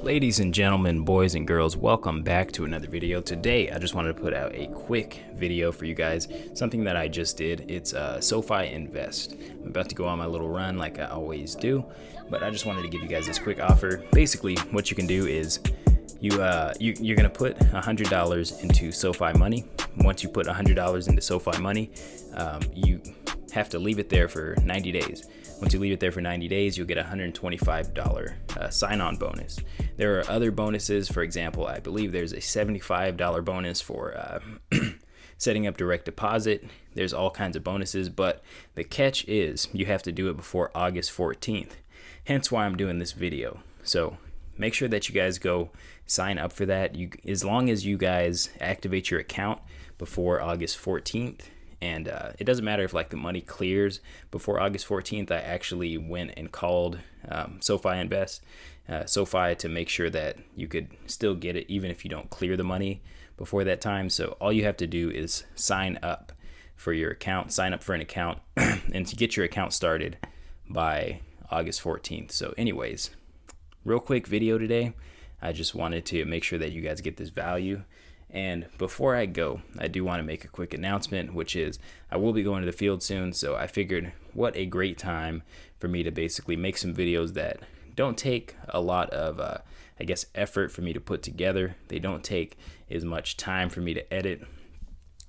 Ladies and gentlemen, boys and girls, welcome back to another video. Today, I just wanted to put out a quick video for you guys, something that I just did. It's Sofi Invest. I'm about to go on my little run like I always do, but I just wanted to give you guys this quick offer. Basically, what you can do is you're gonna put $100 into Sofi Money. Once you put $100 into Sofi Money, you have to leave it there for 90 days. Once you leave it there for 90 days, you'll get a $125 sign-on bonus. There are other bonuses. For example, I believe there's a $75 bonus for setting up direct deposit. There's all kinds of bonuses, but the catch is you have to do it before August 14th. Hence why I'm doing this video. So make sure that you guys go sign up for that. As long as you guys activate your account before August 14th, and it doesn't matter if like the money clears before August 14th. I actually went and called Sofi Invest, Sofi, to make sure that you could still get it even if you don't clear the money before that time. So all you have to do is sign up for your account, sign up for an account, and to get your account started by August 14th. So anyways, real quick video today. I just wanted to make sure that you guys get this value. And before I go, I do want to make a quick announcement, which is I will be going to the field soon. So I figured what a great time for me to basically make some videos that don't take a lot of, I guess, effort for me to put together. They don't take as much time for me to edit.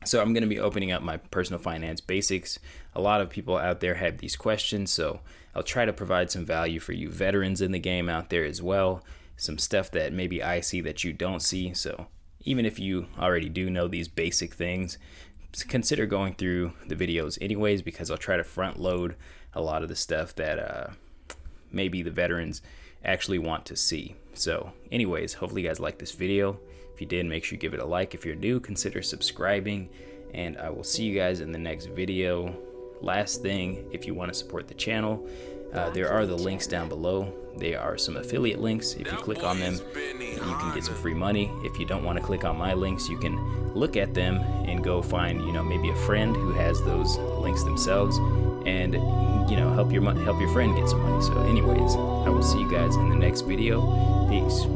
So I'm going to be opening up my personal finance basics. A lot of people out there have these questions, so I'll try to provide some value for you veterans in the game out there as well. Some stuff that maybe I see that you don't see. So even if you already do know these basic things, consider going through the videos anyways, because I'll try to front load a lot of the stuff that maybe the veterans actually want to see. So anyways, hopefully you guys like this video. If you did, make sure you give it a like. If you're new, consider subscribing, and I will see you guys in the next video. Last thing, if you want to support the channel, there are the links down below. They are some affiliate links. If you click on them, you can get some free money. If you don't want to click on my links, you can look at them and go find, maybe a friend who has those links themselves, and help your friend get some money. So anyways, I will see you guys in the next video. Peace.